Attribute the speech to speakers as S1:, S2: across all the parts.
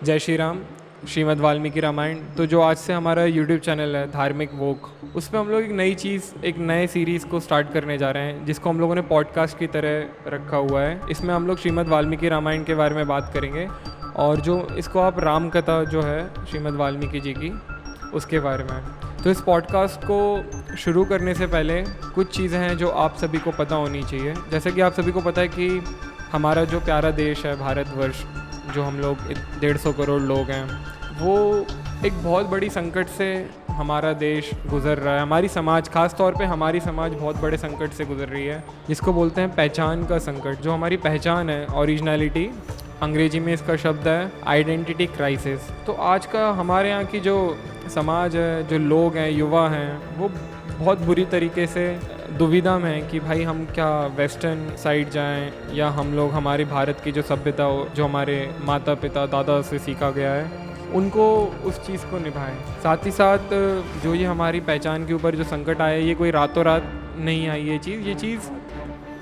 S1: जय श्री राम। श्रीमद् वाल्मीकि रामायण। तो जो आज से हमारा यूट्यूब चैनल है धार्मिक वोक, उस पर हम लोग एक नई चीज़, एक नए सीरीज़ को स्टार्ट करने जा रहे हैं, जिसको हम लोगों ने पॉडकास्ट की तरह रखा हुआ है। इसमें हम लोग श्रीमद् वाल्मीकि रामायण के बारे में बात करेंगे, और जो इसको आप राम कथा जो है श्रीमद् वाल्मीकि जी की, उसके बारे में। तो इस पॉडकास्ट को शुरू करने से पहले कुछ चीज़ें हैं जो आप सभी को पता होनी चाहिए। जैसे कि आप सभी को पता है कि हमारा जो प्यारा देश है भारतवर्ष, जो हम लोग 150 करोड़ लोग हैं, वो एक बहुत बड़ी संकट से हमारा देश गुज़र रहा है। हमारी समाज, ख़ास तौर पे हमारी समाज बहुत बड़े संकट से गुज़र रही है, जिसको बोलते हैं पहचान का संकट। जो हमारी पहचान है, ओरिजिनलिटी, अंग्रेजी में इसका शब्द है आइडेंटिटी क्राइसिस। तो आज का हमारे यहाँ की जो समाज है, जो लोग हैं, युवा हैं, वो बहुत बुरी तरीके से दुविधा में है कि भाई हम क्या वेस्टर्न साइड जाएं, या हम लोग हमारी भारत की जो सभ्यता हो, जो हमारे माता पिता दादा से सीखा गया है, उनको उस चीज़ को निभाएं। साथ ही साथ जो ये हमारी पहचान के ऊपर जो संकट आया है, ये कोई रातों रात नहीं आई। ये चीज़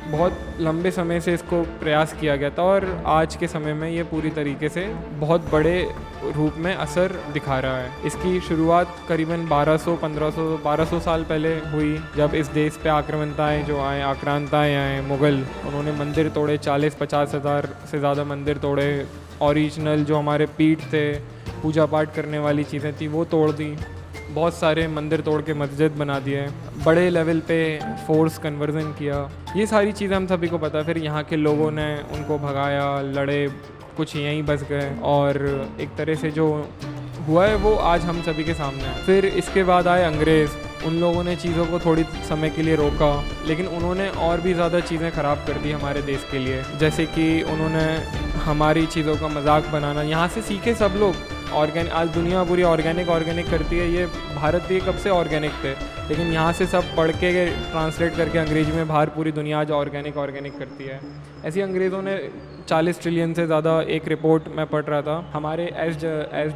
S1: बहुत लंबे समय से इसको प्रयास किया गया था, और आज के समय में ये पूरी तरीके से बहुत बड़े रूप में असर दिखा रहा है। इसकी शुरुआत करीबन 1200 साल पहले हुई, जब इस देश पे आक्रांताएँ आए मुग़ल। उन्होंने मंदिर तोड़े, 40-50 हज़ार से ज़्यादा मंदिर तोड़े। ओरिजिनल जो हमारे पीठ थे, पूजा पाठ करने वाली चीज़ें थी, वो तोड़ दी। बहुत सारे मंदिर तोड़ के मस्जिद बना दिए, बड़े लेवल पे फोर्स कन्वर्जन किया। ये सारी चीज़ें हम सभी को पता है। फिर यहाँ के लोगों ने उनको भगाया, लड़े, कुछ यहीं बस गए, और एक तरह से जो हुआ है वो आज हम सभी के सामने है। फिर इसके बाद आए अंग्रेज़। उन लोगों ने चीज़ों को थोड़ी समय के लिए रोका, लेकिन उन्होंने और भी ज़्यादा चीज़ें ख़राब कर दी हमारे देश के लिए। जैसे कि उन्होंने हमारी चीज़ों का मजाक बनाना। यहाँ से सीखे सब लोग। आज दुनिया पूरी ऑर्गेनिक करती है। ये भारत ये कब से ऑर्गेनिक थे, लेकिन यहाँ से सब पढ़ के ट्रांसलेट करके अंग्रेजी में बाहर पूरी दुनिया आज ऑर्गेनिक करती है। ऐसे अंग्रेज़ों ने 40 ट्रिलियन से ज़्यादा, एक रिपोर्ट मैं पढ़ रहा था, हमारे एस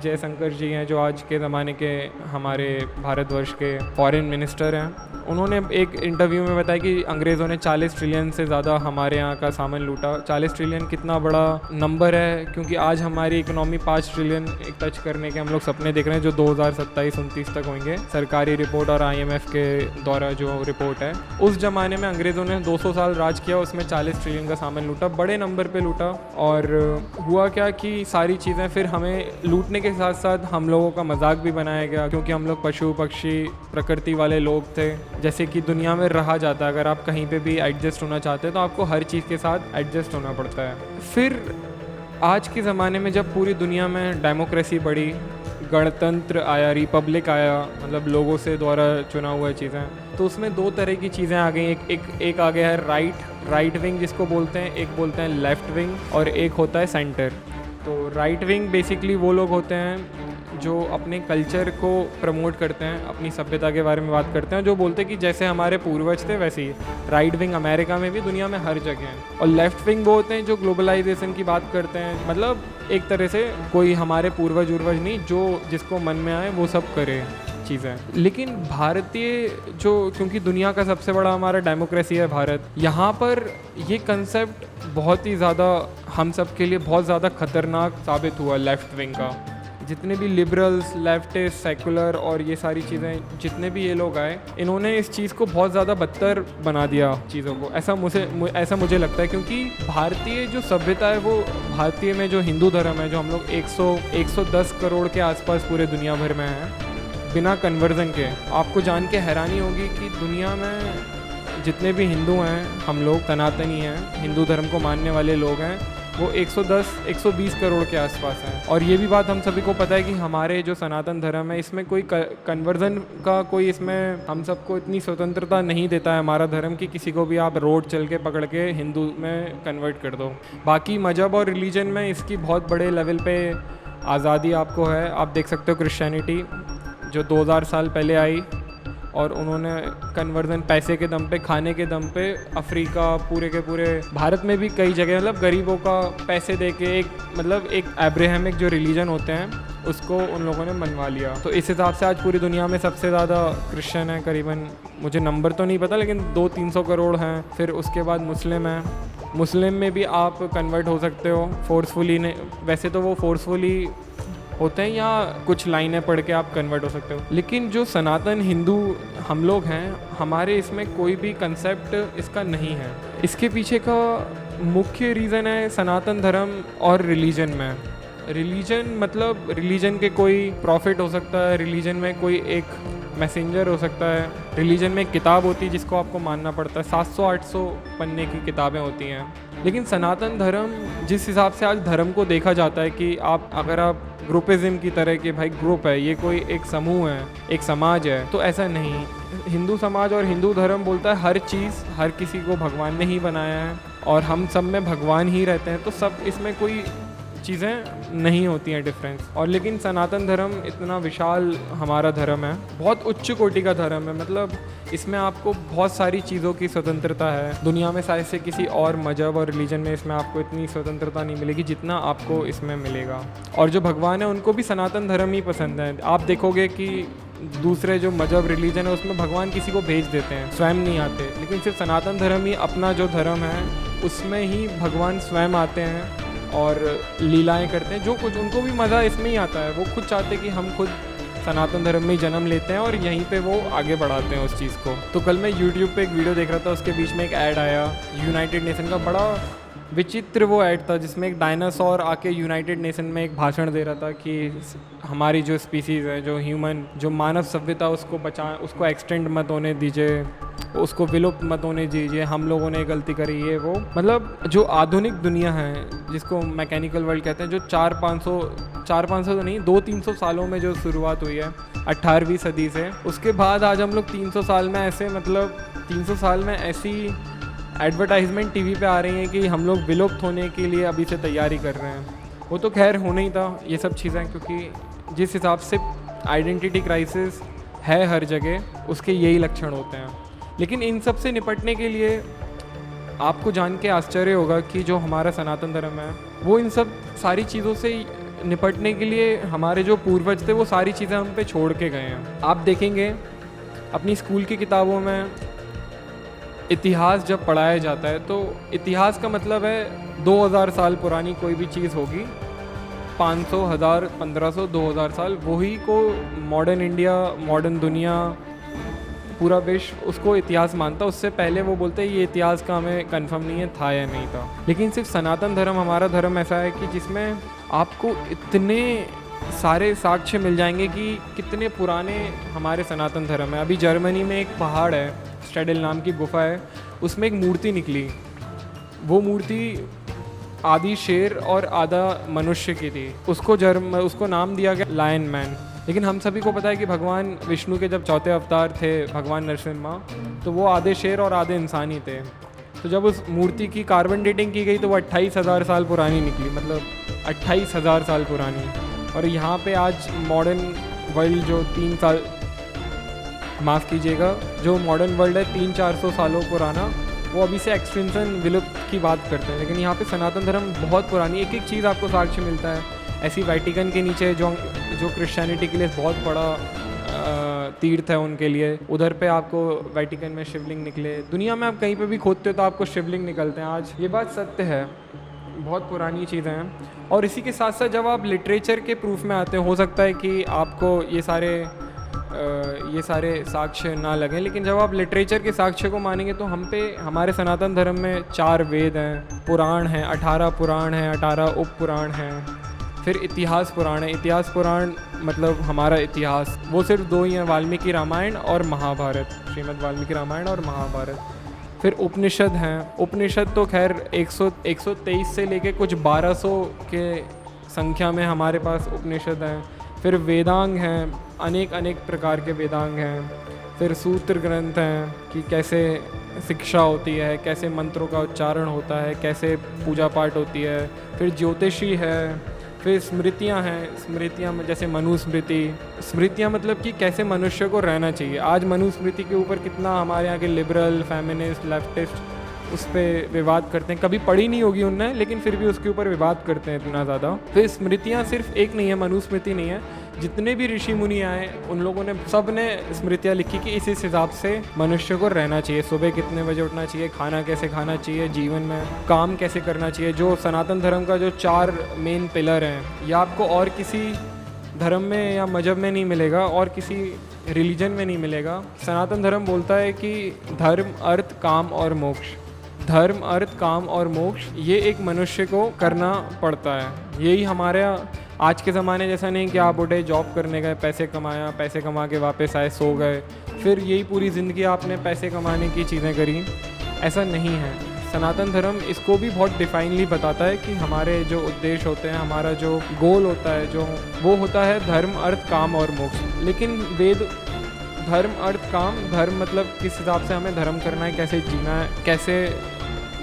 S1: जयशंकर जी हैं, जो आज के ज़माने के हमारे भारतवर्ष के फॉरेन मिनिस्टर हैं। उन्होंने एक इंटरव्यू में बताया कि अंग्रेज़ों ने 40 ट्रिलियन से ज़्यादा हमारे यहाँ का सामान लूटा। 40 ट्रिलियन कितना बड़ा नंबर है, क्योंकि आज हमारी इकोनॉमी 5 ट्रिलियन टच करने के हम लोग सपने देख रहे हैं, जो 2027-29 तक होंगे, सरकारी रिपोर्ट और IMF के द्वारा जो रिपोर्ट है। उस ज़माने में अंग्रेज़ों ने 200 साल राज किया, उसमें 40 ट्रिलियन का सामान लूटा, बड़े नंबर पे लूटा। और हुआ क्या कि सारी चीज़ें फिर हमें लूटने के साथ साथ हम लोगों का मजाक भी बनाया गया, क्योंकि हम लोग पशु पक्षी प्रकृति वाले लोग थे। जैसे कि दुनिया में रहा जाता है, अगर आप कहीं पे भी एडजस्ट होना चाहते हैं तो आपको हर चीज़ के साथ एडजस्ट होना पड़ता है। फिर आज के ज़माने में जब पूरी दुनिया में डेमोक्रेसी बढ़ी, गणतंत्र आया, रिपब्लिक आया, मतलब लोगों से द्वारा चुना हुआ चीज़ें, तो उसमें दो तरह की चीज़ें आ गई। एक आ गया है राइट विंग जिसको बोलते हैं, एक बोलते हैं लेफ़्ट विंग, और एक होता है सेंटर। तो राइट विंग बेसिकली वो लोग होते हैं जो अपने कल्चर को प्रमोट करते हैं, अपनी सभ्यता के बारे में बात करते हैं, जो बोलते हैं कि जैसे हमारे पूर्वज थे वैसे ही। राइट विंग अमेरिका में भी, दुनिया में हर जगह है। और लेफ़्ट विंग वो होते हैं जो ग्लोबलाइजेशन की बात करते हैं, मतलब एक तरह से कोई हमारे पूर्वज नहीं, जो जिसको मन में आए वो सब करे चीज़ें। लेकिन भारतीय क्योंकि दुनिया का सबसे बड़ा हमारा डेमोक्रेसी है भारत, यहाँ पर ये कंसेप्ट बहुत ही ज़्यादा हम सब के लिए बहुत ज़्यादा खतरनाक साबित हुआ। लेफ़्ट विंग का जितने भी लिबरल्स, लेफ्टिस्ट, सेकुलर और ये सारी चीज़ें, जितने भी ये लोग आए, इन्होंने इस चीज़ को बहुत ज़्यादा बदतर बना दिया चीज़ों को। ऐसा मुझे लगता है, क्योंकि भारतीय जो सभ्यता है, वो भारतीय में जो हिंदू धर्म है, जो हम लोग 110 करोड़ के आसपास पूरे दुनिया भर में हैं, बिना कन्वर्जन के। आपको जान के हैरानी होगी कि दुनिया में जितने भी हिंदू हैं, हम लोग सनातनी हैं, हिंदू धर्म को मानने वाले लोग हैं, वो 110-120 करोड़ के आसपास हैं। और ये भी बात हम सभी को पता है कि हमारे जो सनातन धर्म है, इसमें कोई कन्वर्जन का कोई, इसमें हम सबको इतनी स्वतंत्रता नहीं देता है हमारा धर्म कि किसी को भी आप रोड चल के पकड़ के हिंदू में कन्वर्ट कर दो। बाकी मज़हब और रिलीजन में इसकी बहुत बड़े लेवल पे आज़ादी आपको है। आप देख सकते हो क्रिश्चियनिटी जो 2000 साल पहले आई, और उन्होंने कन्वर्जन पैसे के दम पे, खाने के दम पे, अफ्रीका पूरे के पूरे, भारत में भी कई जगह, मतलब गरीबों का पैसे दे के एक अब्राहमिक जो रिलीजन होते हैं, उसको उन लोगों ने मनवा लिया। तो इस हिसाब से आज पूरी दुनिया में सबसे ज़्यादा क्रिश्चियन है, करीबन, मुझे नंबर तो नहीं पता, लेकिन 200-300 करोड़ हैं। फिर उसके बाद मुस्लिम हैं। मुस्लिम में भी आप कन्वर्ट हो सकते हो फोर्सफुली। वैसे तो वो फोर्सफुली होते हैं, या कुछ लाइनें पढ़ के आप कन्वर्ट हो सकते हो। लेकिन जो सनातन हिंदू हम लोग हैं, हमारे इसमें कोई भी कंसेप्ट इसका नहीं है। इसके पीछे का मुख्य रीज़न है सनातन धर्म और रिलीजन में। रिलीजन मतलब रिलीजन के कोई प्रॉफिट हो सकता है, रिलीजन में कोई एक मैसेंजर हो सकता है, रिलीजन में एक किताब होती है जिसको आपको मानना पड़ता है, 700-800 पन्ने की किताबें होती हैं। लेकिन सनातन धर्म जिस हिसाब से आज धर्म को देखा जाता है कि अगर आप ग्रुपिज्म की तरह के भाई ग्रुप है, ये कोई एक समूह है, एक समाज है, तो ऐसा नहीं। हिंदू समाज और हिंदू धर्म बोलता है हर चीज़ हर किसी को भगवान ने ही बनाया है और हम सब में भगवान ही रहते हैं, तो सब इसमें कोई चीज़ें नहीं होती हैं डिफरेंस। और लेकिन सनातन धर्म इतना विशाल हमारा धर्म है, बहुत उच्च कोटि का धर्म है। मतलब इसमें आपको बहुत सारी चीज़ों की स्वतंत्रता है। दुनिया में शायद से किसी और मजहब और रिलीजन में इसमें आपको इतनी स्वतंत्रता नहीं मिलेगी जितना आपको इसमें मिलेगा। और जो भगवान है उनको भी सनातन धर्म ही पसंद है। आप देखोगे कि दूसरे जो मजहब रिलीजन है उसमें भगवान किसी को भेज देते हैं, स्वयं नहीं आते। लेकिन सिर्फ सनातन धर्म ही अपना जो धर्म है उसमें ही भगवान स्वयं आते हैं और लीलाएं करते हैं। जो कुछ उनको भी मज़ा इसमें ही आता है, वो खुद चाहते कि हम खुद सनातन धर्म में ही जन्म लेते हैं और यहीं पे वो आगे बढ़ाते हैं उस चीज़ को। तो कल मैं यूट्यूब पे एक वीडियो देख रहा था, उसके बीच में एक ऐड आया यूनाइटेड नेशन का। बड़ा विचित्र वो ऐड था जिसमें एक डायनासोर आके यूनाइटेड नेशन में एक भाषण दे रहा था कि हमारी जो स्पीसीज़ है, जो ह्यूमन, जो मानव सभ्यता, उसको बचाएं, उसको एक्सटेंड मत होने दीजिए, उसको विलुप्त मत होने दीजिए, हम लोगों ने गलती करी है। वो मतलब जो आधुनिक दुनिया है जिसको मैकेनिकल वर्ल्ड कहते हैं, जो 400-500 तो नहीं, 200-300 सालों में जो शुरुआत हुई है 18वीं सदी से, उसके बाद आज हम लोग 300 साल में ऐसे, मतलब 300 साल में ऐसी एडवर्टाइजमेंट टीवी पे आ रही हैं कि हम लोग विलुप्त होने के लिए अभी से तैयारी कर रहे हैं। वो तो खैर होना ही था ये सब चीज़ें, क्योंकि जिस हिसाब से आइडेंटिटी क्राइसिस है हर जगह, उसके यही लक्षण होते हैं। लेकिन इन सब से निपटने के लिए आपको जान के आश्चर्य होगा कि जो हमारा सनातन धर्म है वो इन सब सारी चीज़ों से निपटने के लिए, हमारे जो पूर्वज थे वो सारी चीज़ें हम पे छोड़ के गए हैं। आप देखेंगे अपनी स्कूल की किताबों में इतिहास जब पढ़ाया जाता है तो इतिहास का मतलब है 2000 साल पुरानी कोई भी चीज़ होगी, 500, 1000, 1500, 2000 साल, वही को मॉडर्न इंडिया, मॉडर्न दुनिया, पूरा विश्व उसको इतिहास मानता। उससे पहले वो बोलते हैं ये इतिहास का हमें कंफर्म नहीं है था या नहीं था। लेकिन सिर्फ सनातन धर्म, हमारा धर्म ऐसा है कि जिसमें आपको इतने सारे साक्ष्य मिल जाएंगे कि कितने पुराने हमारे सनातन धर्म है। अभी जर्मनी में एक पहाड़ है, स्टेडल नाम की गुफा है, उसमें एक मूर्ति निकली। वो मूर्ति आधी शेर और आधा मनुष्य की थी। उसको नाम दिया गया लायन मैन। लेकिन हम सभी को पता है कि भगवान विष्णु के जब चौथे अवतार थे भगवान नरसिम्हा, तो वो आधे शेर और आधे इंसान ही थे। तो जब उस मूर्ति की कार्बन डेटिंग की गई तो वो 28,000 साल पुरानी निकली, मतलब 28,000 साल पुरानी। और यहाँ पे आज मॉडर्न वर्ल्ड जो 3 साल, माफ़ कीजिएगा, जो मॉडर्न वर्ल्ड है 300-400 सालों पुराना, वो अभी से एक्सटिंक्शन विलुप्त की बात करते हैं। लेकिन यहाँ पे सनातन धर्म बहुत पुरानी, एक एक चीज़ आपको साक्ष्य मिलता है। ऐसी वेटिकन के नीचे जो क्रिश्चियनिटी के लिए बहुत बड़ा तीर्थ है उनके लिए, उधर पे आपको वेटिकन में शिवलिंग निकले। दुनिया में आप कहीं पे भी खोदते हो तो आपको शिवलिंग निकलते हैं। आज ये बात सत्य है, बहुत पुरानी चीज़ें हैं। और इसी के साथ साथ जब आप लिटरेचर के प्रूफ में आते हो सकता है कि आपको ये सारे साक्ष्य ना लगें, लेकिन जब आप लिटरेचर के साक्ष्य को मानेंगे तो हम पे, हमारे सनातन धर्म में 4 वेद हैं, पुराण हैं, 18 पुराण हैं, 18 उप पुराण हैं, फिर इतिहास पुराण है। इतिहास पुराण मतलब हमारा इतिहास, वो सिर्फ 2 ही हैं, वाल्मीकि रामायण और महाभारत, श्रीमद् वाल्मीकि रामायण और महाभारत। फिर उपनिषद हैं। उपनिषद तो खैर 123 से लेके कुछ 1200 के संख्या में हमारे पास उपनिषद हैं। फिर वेदांग हैं, अनेक प्रकार के वेदांग हैं। फिर सूत्र ग्रंथ हैं कि कैसे शिक्षा होती है, कैसे मंत्रों का उच्चारण होता है, कैसे पूजा पाठ होती है। फिर ज्योतिषी है। फिर स्मृतियाँ हैं, स्मृतियाँ में जैसे मनुस्मृति। स्मृतियाँ मतलब कि कैसे मनुष्य को रहना चाहिए। आज मनुस्मृति के ऊपर कितना हमारे यहाँ के लिबरल, फेमिनिस्ट, लेफ्टिस्ट उस पर विवाद करते हैं। कभी पढ़ी नहीं होगी उनने, लेकिन फिर भी उसके ऊपर विवाद करते हैं इतना ज़्यादा। फिर स्मृतियाँ सिर्फ एक नहीं है, मनुस्मृति नहीं है, जितने भी ऋषि मुनि आए उन लोगों ने, सब ने स्मृतियाँ लिखी कि इस हिसाब से मनुष्य को रहना चाहिए। सुबह कितने बजे उठना चाहिए, खाना कैसे खाना चाहिए, जीवन में काम कैसे करना चाहिए। जो सनातन धर्म का जो 4 मेन पिलर हैं, या आपको और किसी धर्म में या मजहब में नहीं मिलेगा और किसी रिलीजन में नहीं मिलेगा। सनातन धर्म बोलता है कि धर्म, अर्थ, काम और मोक्ष, धर्म, अर्थ, काम और मोक्ष ये एक मनुष्य को करना पड़ता है। यही हमारे आज के ज़माने जैसा नहीं कि आप उठे जॉब करने गए, पैसे कमाया, पैसे कमा के वापस आए, सो गए, फिर यही पूरी ज़िंदगी आपने पैसे कमाने की चीज़ें करी। ऐसा नहीं है। सनातन धर्म इसको भी बहुत डिफाइनली बताता है कि हमारे जो उद्देश्य होते हैं, हमारा जो गोल होता है, जो वो होता है धर्म, अर्थ, काम और मोक्ष। लेकिन वेद धर्म, अर्थ, काम, धर्म मतलब किस हिसाब से हमें धर्म करना है, कैसे जीना है, कैसे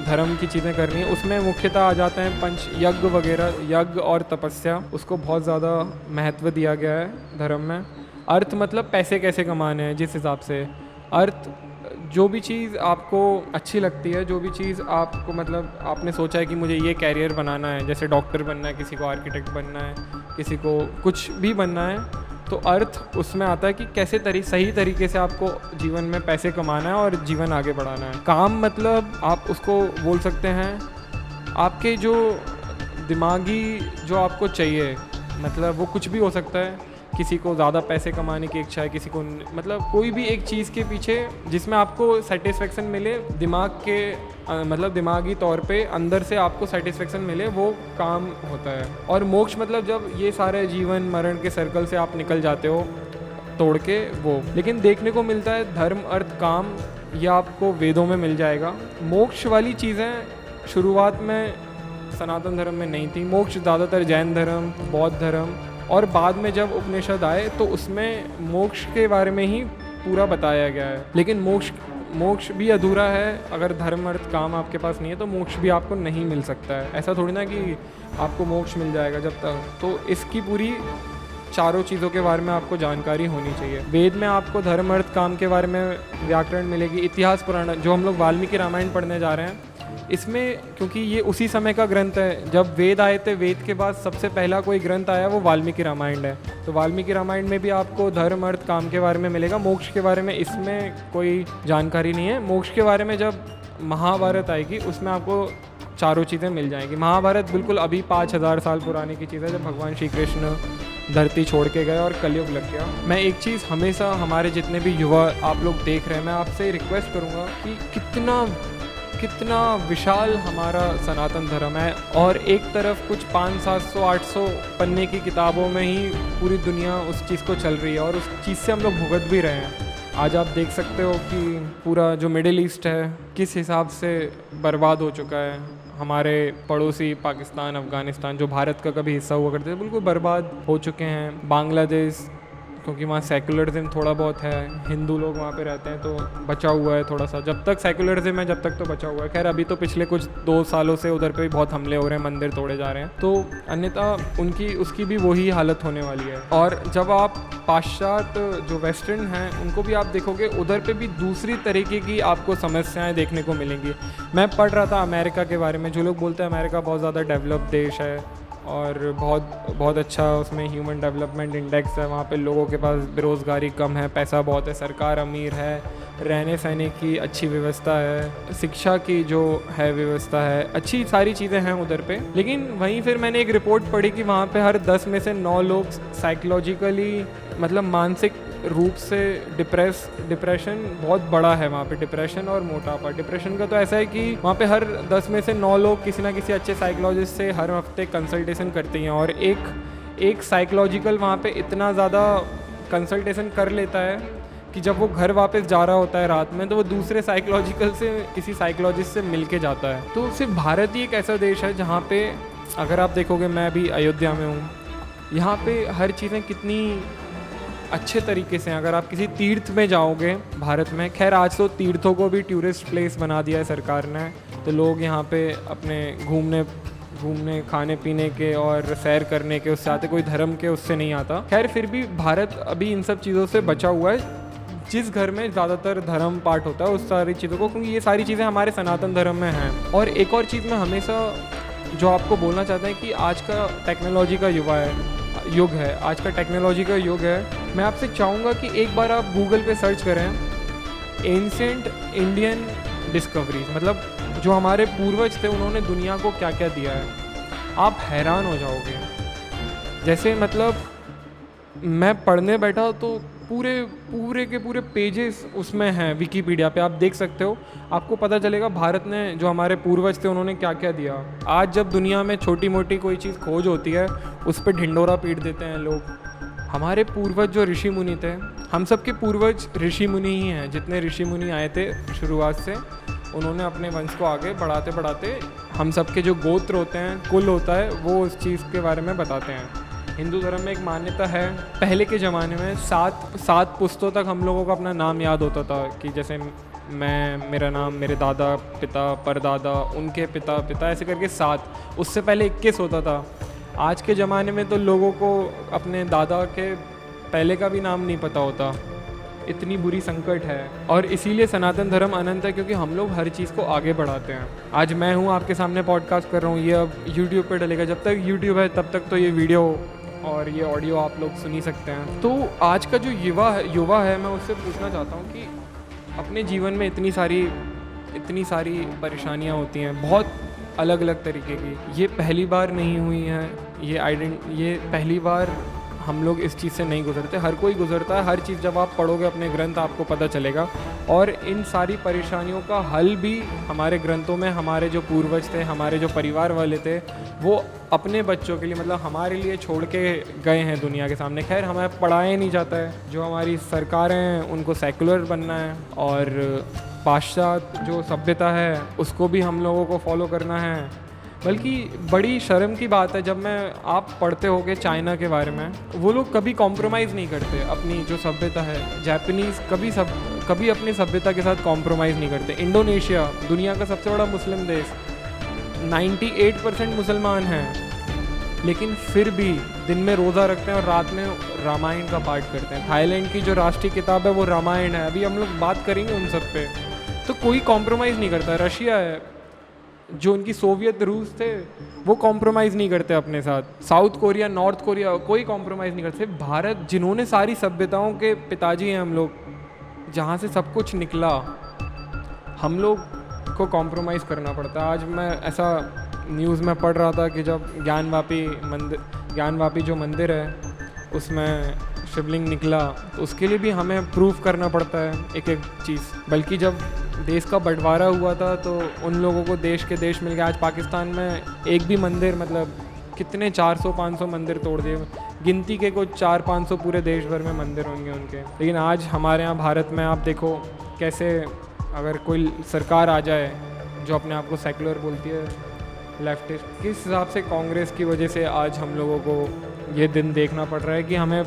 S1: धर्म की चीज़ें करनी है, उसमें मुख्यतः आ जाते हैं पंच यज्ञ वगैरह, यज्ञ और तपस्या, उसको बहुत ज़्यादा महत्व दिया गया है धर्म में। अर्थ मतलब पैसे कैसे कमाने हैं, जिस हिसाब से अर्थ जो भी चीज़ आपको अच्छी लगती है, जो भी चीज़ आपको मतलब आपने सोचा है कि मुझे ये कैरियर बनाना है, जैसे डॉक्टर बनना है, किसी को आर्किटेक्ट बनना है, किसी को कुछ भी बनना है, तो अर्थ उसमें आता है कि कैसे सही तरीके से आपको जीवन में पैसे कमाना है और जीवन आगे बढ़ाना है। काम मतलब आप उसको बोल सकते हैं आपके जो दिमागी जो आपको चाहिए, मतलब वो कुछ भी हो सकता है। किसी को ज़्यादा पैसे कमाने की इच्छा है, किसी को मतलब कोई भी एक चीज़ के पीछे जिसमें आपको सेटिस्फेक्शन मिले, दिमाग के मतलब दिमागी तौर पे अंदर से आपको सेटिस्फेक्शन मिले, वो काम होता है। और मोक्ष मतलब जब ये सारे जीवन मरण के सर्कल से आप निकल जाते हो तोड़ के वो। लेकिन देखने को मिलता है धर्म, अर्थ, काम ये आपको वेदों में मिल जाएगा। मोक्ष वाली चीज़ें शुरुआत में सनातन धर्म में नहीं थी। मोक्ष ज़्यादातर जैन धर्म, बौद्ध धर्म और बाद में जब उपनिषद आए तो उसमें मोक्ष के बारे में ही पूरा बताया गया है। लेकिन मोक्ष भी अधूरा है। अगर धर्म, अर्थ, काम आपके पास नहीं है तो मोक्ष भी आपको नहीं मिल सकता है। ऐसा थोड़ी ना कि आपको मोक्ष मिल जाएगा जब तक। तो इसकी पूरी चारों चीज़ों के बारे में आपको जानकारी होनी चाहिए। वेद में आपको धर्म, अर्थ, काम के बारे में व्याकरण मिलेगी। इतिहास पुराण जो हम लोग वाल्मीकि रामायण पढ़ने जा रहे हैं, इसमें क्योंकि ये उसी समय का ग्रंथ है। जब वेद आए थे, वेद के बाद सबसे पहला कोई ग्रंथ आया वो वाल्मीकि रामायण है। तो वाल्मीकि रामायण में भी आपको धर्म, अर्थ, काम के बारे में मिलेगा। मोक्ष के बारे में इसमें कोई जानकारी नहीं है। मोक्ष के बारे में जब महाभारत आएगी उसमें आपको चारों चीज़ें मिल जाएंगी। महाभारत बिल्कुल अभी 5000 साल पुराने की चीज़ है, जब भगवान श्री कृष्ण धरती छोड़ के गए और कलयुग लग गया। मैं एक चीज़ हमेशा हमारे जितने भी युवा आप लोग देख रहे हैं, मैं आपसे रिक्वेस्ट करूँगा कि कितना विशाल हमारा सनातन धर्म है। और एक तरफ कुछ 500, 700, 800 पन्ने की किताबों में ही पूरी दुनिया उस चीज़ को चल रही है और उस चीज़ से हम लोग भुगत भी रहे हैं। आज आप देख सकते हो कि पूरा जो मिडिल ईस्ट है किस हिसाब से बर्बाद हो चुका है। हमारे पड़ोसी पाकिस्तान, अफ़गानिस्तान जो भारत का कभी हिस्सा हुआ करते थे, बिल्कुल बर्बाद हो चुके हैं। बांग्लादेश, क्योंकि वहाँ सेकुलरिज्म थोड़ा बहुत है, हिंदू लोग वहाँ पे रहते हैं तो बचा हुआ है थोड़ा सा। जब तक सेकुलरिज्म है जब तक तो बचा हुआ है। खैर अभी तो पिछले कुछ 2 सालों से उधर पे भी बहुत हमले हो रहे हैं, मंदिर तोड़े जा रहे हैं। तो अन्यथा उसकी भी वही हालत होने वाली है। और जब आप पाश्चात्य जो वेस्टर्न हैं उनको भी आप देखोगे, उधर पे भी दूसरी तरीके की आपको समस्याएं देखने को मिलेंगी। मैं पढ़ रहा था अमेरिका के बारे में। जो लोग बोलते हैं अमेरिका बहुत ज़्यादा डेवलप देश है और बहुत अच्छा उसमें ह्यूमन डेवलपमेंट इंडेक्स है, वहाँ पे लोगों के पास बेरोज़गारी कम है, पैसा बहुत है, सरकार अमीर है, रहने सहने की अच्छी व्यवस्था है, शिक्षा की जो है व्यवस्था है, अच्छी सारी चीज़ें हैं उधर पे। लेकिन वहीं फिर मैंने एक रिपोर्ट पढ़ी कि वहाँ पे हर 10 में से 9 लोग साइकोलॉजिकली मतलब मानसिक रूप से डिप्रेशन बहुत बड़ा है वहाँ पे। डिप्रेशन और मोटापा। डिप्रेशन का तो ऐसा है कि वहाँ पे हर 10 में से 9 लोग किसी ना किसी अच्छे साइकोलॉजिस्ट से हर हफ्ते कंसल्टेशन करते हैं। और एक साइकोलॉजिकल वहाँ पे इतना ज़्यादा कंसल्टेशन कर लेता है कि जब वो घर वापस जा रहा होता है रात में, तो वो दूसरे साइकोलॉजिकल से किसी साइकोलॉजिस्ट से मिल के जाता है। तो सिर्फ भारत ही एक ऐसा देश है जहाँ पे अगर आप देखोगे, मैं अभी अयोध्या में हूँ, यहाँ पे हर चीज़ें कितनी अच्छे तरीके से। अगर आप किसी तीर्थ में जाओगे भारत में, खैर आज तो तीर्थों को भी टूरिस्ट प्लेस बना दिया है सरकार ने, तो लोग यहाँ पे अपने घूमने खाने पीने के और सैर करने के उससे आते, कोई धर्म के उससे नहीं आता। खैर फिर भी भारत अभी इन सब चीज़ों से बचा हुआ है। जिस घर में ज़्यादातर धर्म पाठ होता है उस सारी चीज़ों को, क्योंकि ये सारी चीज़ें हमारे सनातन धर्म में हैं। और एक और चीज़ मैं हमेशा जो आपको बोलना चाहता है कि आज का टेक्नोलॉजी का युग है, आज का टेक्नोलॉजी का युग है। मैं आपसे चाहूँगा कि एक बार आप गूगल पे सर्च करें एंशिएंट इंडियन डिस्कवरीज, मतलब जो हमारे पूर्वज थे उन्होंने दुनिया को क्या क्या दिया है। आप हैरान हो जाओगे। जैसे मतलब मैं पढ़ने बैठा तो पूरे पूरे के पूरे पेजेस उसमें हैं विकिपीडिया पे, आप देख सकते हो। आपको पता चलेगा भारत ने, जो हमारे पूर्वज थे, उन्होंने क्या क्या दिया। आज जब दुनिया में छोटी मोटी कोई चीज़ खोज होती है, उस पर ढिंडोरा पीट देते हैं लोग। हमारे पूर्वज जो ऋषि मुनि थे, हम सब के पूर्वज ऋषि मुनि ही हैं। जितने ऋषि मुनि आए थे शुरुआत से, उन्होंने अपने वंश को आगे बढ़ाते बढ़ाते हम सब के जो गोत्र होते हैं, कुल होता है, वो उस चीज़ के बारे में बताते हैं। हिंदू धर्म में एक मान्यता है, पहले के ज़माने में सात पुश्तों तक हम लोगों को अपना नाम याद होता था, कि जैसे मैं, मेरा नाम, मेरे दादा, पिता, परदादा, उनके पिता, ऐसे करके 7। उससे पहले 21 होता था। आज के ज़माने में तो लोगों को अपने दादा के पहले का भी नाम नहीं पता होता। इतनी बुरी संकट है, और इसीलिए सनातन धर्म अनंत है, क्योंकि हम लोग हर चीज़ को आगे बढ़ाते हैं। आज मैं हूँ आपके सामने पॉडकास्ट कर रहा हूँ, ये अब यूट्यूब पे डलेगा। जब तक यूट्यूब है तब तक तो ये वीडियो और ये ऑडियो आप लोग सुन ही सकते हैं। तो आज का जो युवा है, मैं उससे पूछना चाहता हूँ कि अपने जीवन में इतनी सारी परेशानियाँ होती हैं, बहुत अलग अलग तरीके की। ये पहली बार नहीं हुई हैं, ये पहली बार हम लोग इस चीज़ से नहीं गुजरते। हर कोई गुजरता है। हर चीज़ जब आप पढ़ोगे अपने ग्रंथ, आपको पता चलेगा। और इन सारी परेशानियों का हल भी हमारे ग्रंथों में, हमारे जो पूर्वज थे, हमारे जो परिवार वाले थे, वो अपने बच्चों के लिए, मतलब हमारे लिए छोड़ के गए हैं दुनिया के सामने। खैर, हमें पढ़ाया नहीं जाता है। जो हमारी सरकारें हैं, उनको सेकुलर बनना है, और पाश्चात्य जो सभ्यता है उसको भी हम लोगों को फॉलो करना है। बल्कि बड़ी शर्म की बात है, जब आप पढ़ते होगे चाइना के बारे में, वो लोग कभी कॉम्प्रोमाइज़ नहीं करते अपनी जो सभ्यता है। जापानीज़ कभी अपनी सभ्यता के साथ कॉम्प्रोमाइज़ नहीं करते। इंडोनेशिया, दुनिया का सबसे बड़ा मुस्लिम देश, 98% मुसलमान हैं, लेकिन फिर भी दिन में रोज़ा रखते हैं और रात में रामायण का पाठ करते हैं। थाईलैंड की जो राष्ट्रीय किताब है वो रामायण है। अभी हम लोग बात करेंगे उन सब पे। तो कोई कॉम्प्रोमाइज़ नहीं करता। रशिया है, जो उनकी सोवियत रूस थे, वो कॉम्प्रोमाइज़ नहीं करते अपने साथ। साउथ कोरिया, नॉर्थ कोरिया, कोई कॉम्प्रोमाइज़ नहीं करते। भारत, जिन्होंने सारी सभ्यताओं के पिताजी हैं हम लोग, जहाँ से सब कुछ निकला, हम लोग को कॉम्प्रोमाइज़ करना पड़ता है। आज मैं ऐसा न्यूज़ में पढ़ रहा था कि जब ज्ञानवापी जो मंदिर है, उसमें शिवलिंग निकला, तो उसके लिए भी हमें प्रूफ करना पड़ता है एक एक चीज़। बल्कि जब देश का बंटवारा हुआ था, तो उन लोगों को देश के देश मिल गया। आज पाकिस्तान में एक भी मंदिर, मतलब कितने 400-500 मंदिर तोड़ दिए, गिनती के कुछ 400-500 पूरे देश भर में मंदिर होंगे उनके। लेकिन आज हमारे यहाँ भारत में आप देखो कैसे, अगर कोई सरकार आ जाए जो अपने आप को सेकुलर बोलती है, लेफ्टिस्ट, किस हिसाब से कांग्रेस की वजह से आज हम लोगों को ये दिन देखना पड़ रहा है कि हमें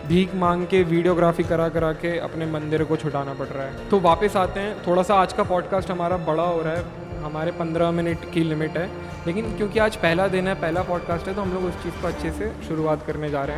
S1: भीख मांग के, वीडियोग्राफी करा के अपने मंदिर को छुटाना पड़ रहा है। तो वापस आते हैं। थोड़ा सा आज का पॉडकास्ट हमारा बड़ा हो रहा है, हमारे 15 मिनट की लिमिट है, लेकिन क्योंकि आज पहला दिन है, पहला पॉडकास्ट है, तो हम लोग उस चीज़ को अच्छे से शुरुआत करने जा रहे हैं।